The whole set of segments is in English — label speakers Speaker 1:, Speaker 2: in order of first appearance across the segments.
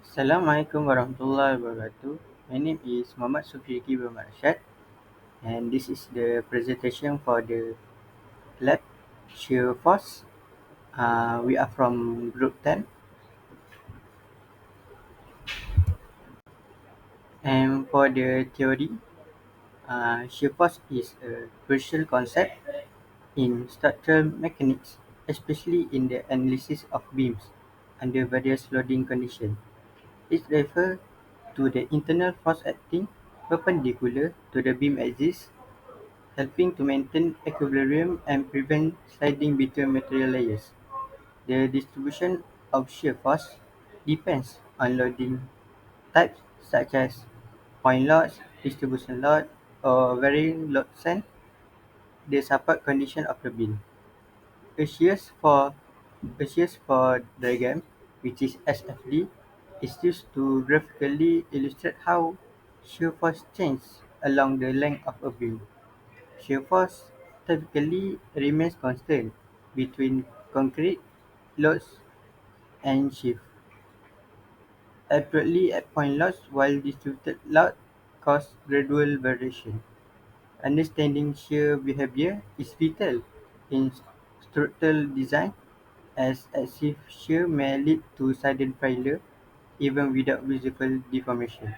Speaker 1: Assalamualaikum warahmatullahi wabarakatuh. My name is Muhammad Sufiki bin Rashad, and this is the presentation for the lab Shear Force. We are from Group 10, and for the theory, shear force is a crucial concept in structural mechanics, especially in the analysis of beams under various loading conditions. It refers to the internal force acting perpendicular to the beam axis, helping to maintain equilibrium and prevent sliding between material layers. The distribution of shear force depends on loading types such as point loads, distribution load, or varying load sense, the support condition of the beam. A shears for diagram, which is SFD, is used to graphically illustrate how shear force changes along the length of a beam. Shear force typically remains constant between concrete loads and shift abruptly at point loads, while distributed load cause gradual variation. Understanding shear behavior is vital in structural design, as excessive shear may lead to sudden failure even without visible deformation.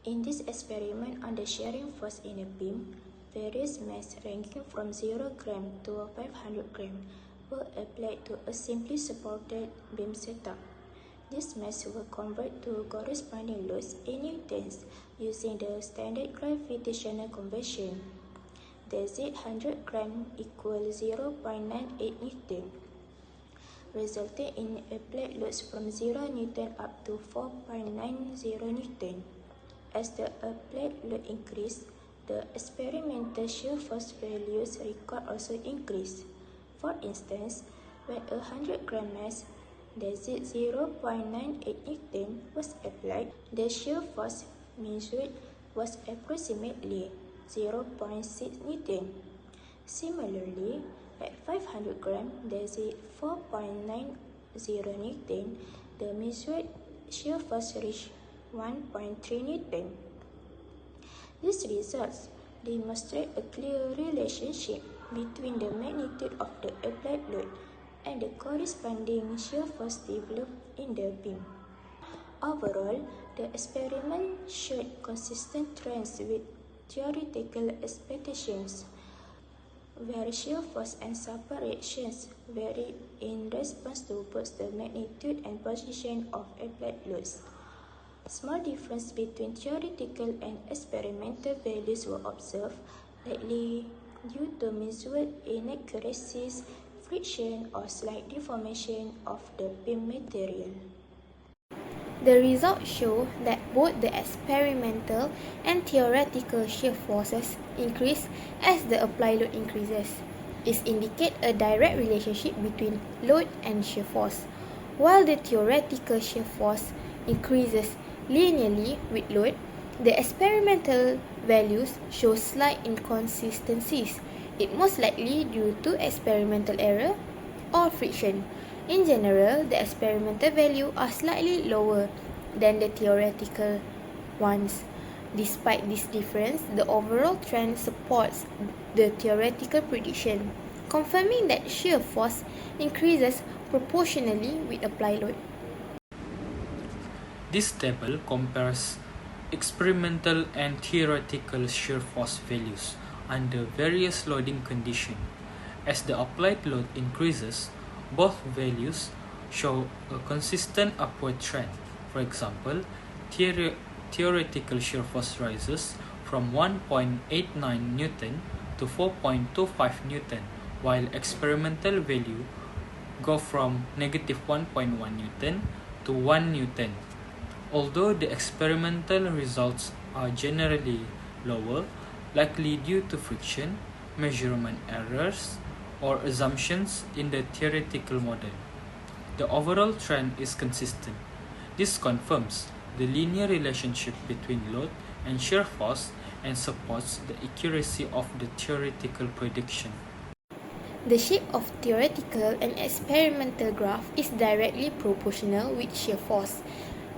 Speaker 2: In this experiment on the shearing force in a beam, various mass ranging from 0 gram to 500 gram were applied to a simply supported beam setup. These mass were converted to corresponding loads in newtons using the standard gravitational conversion. The Z100 gram equals 0.98 Newton, resulting in applied loads from 0 Newton up to 4.90 Newton. As the applied load increased, the experimental shear force values record also increased. For instance, when a 100-gram mass, the Z0.98 Newton was applied, the shear force measured was approximately 0.6 Newton. Similarly, at 500 gram, the Z4.90 Newton, the measured shear force reached 1.3 Newton. These results demonstrate a clear relationship between the magnitude of the applied load and the corresponding shear force developed in the beam. Overall, the experiment showed consistent trends with theoretical expectations, where shear force and support reactions varied in response to both the magnitude and position of applied loads. Small differences between theoretical and experimental values were observed, likely due to measured inaccuracies, friction, or slight deformation of the beam material.
Speaker 3: The results show that both the experimental and theoretical shear forces increase as the applied load increases. This indicates a direct relationship between load and shear force. While the theoretical shear force increases linearly with load, the experimental values show slight inconsistencies. It most likely due to experimental error or friction. In general, the experimental values are slightly lower than the theoretical ones. Despite this difference, the overall trend supports the theoretical prediction, confirming that shear force increases proportionally with applied load.
Speaker 4: This table compares experimental and theoretical shear force values under various loading conditions. As the applied load increases, both values show a consistent upward trend. For example, theoretical shear force rises from 1.89 Newton to 4.25 Newton, while experimental value go from negative 1.1 Newton to 1 Newton. Although the experimental results are generally lower, likely due to friction, measurement errors, or assumptions in the theoretical model, the overall trend is consistent. This confirms the linear relationship between load and shear force and supports the accuracy of the theoretical prediction.
Speaker 3: The shape of theoretical and experimental graph is directly proportional with shear force.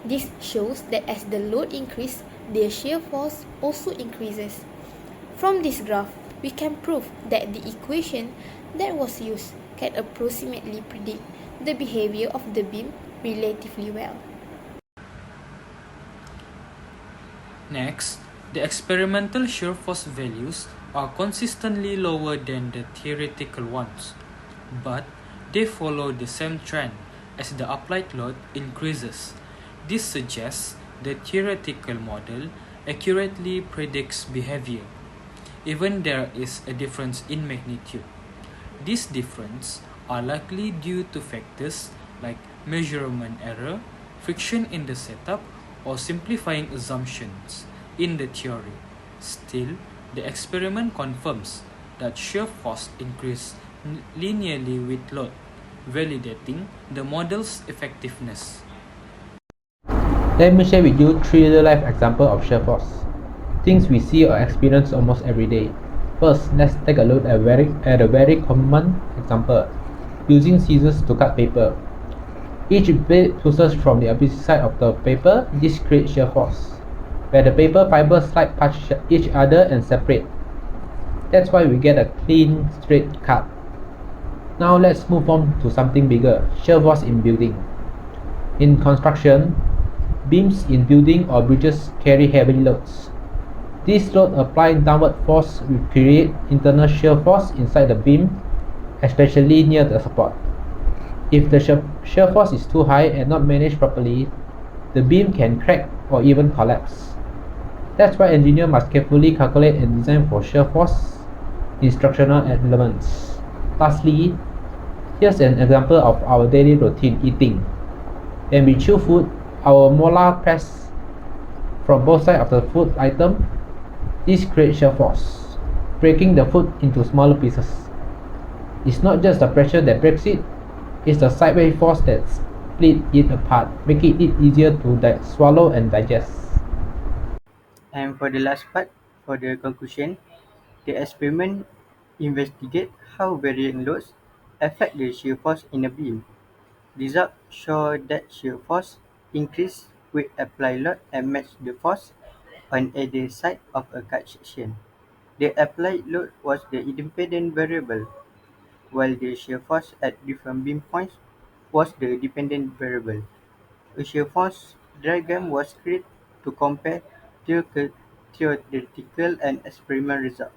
Speaker 3: This shows that as the load increases, the shear force also increases. From this graph, we can prove that the equation that was used can approximately predict the behavior of the beam relatively well.
Speaker 4: Next, the experimental shear force values are consistently lower than the theoretical ones, but they follow the same trend as the applied load increases. This suggests the theoretical model accurately predicts behavior, even there is a difference in magnitude. These differences are likely due to factors like measurement error, friction in the setup, or simplifying assumptions in the theory. Still, the experiment confirms that shear force increases linearly with load, validating the model's effectiveness.
Speaker 5: Let me share with you three real-life examples of shear force, things we see or experience almost every day. First, let's take a look at a very common example, using scissors to cut paper. Each blade pushes from the opposite side of the paper. This creates shear force, where the paper fibers slide past each other and separate. That's why we get a clean, straight cut. Now let's move on to something bigger, shear force in building. In construction, beams in building or bridges carry heavy loads. This load applied downward force will create internal shear force inside the beam, especially near the support. If the shear force is too high and not managed properly, the beam can crack or even collapse. That's why engineers must carefully calculate and design for shear force instructional elements. Lastly, here's an example of our daily routine eating. When we chew food, our molar press from both sides of the food item. This creates shear force, breaking the food into smaller pieces. It's not just the pressure that breaks it, it's the sideways force that split it apart, making it easier to swallow and digest.
Speaker 1: And for the last part, for the conclusion, the experiment investigate how varying loads affect the shear force in a beam. Results show that shear force increased with applied load and matched the force on either side of a cut section. The applied load was the independent variable, while the shear force at different beam points was the dependent variable. A shear force diagram was created to compare theoretical and experimental results.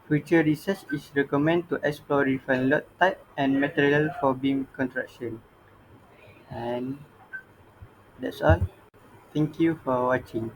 Speaker 1: Future research is recommended to explore different load type and material for beam construction. And that's all. Thank you for watching.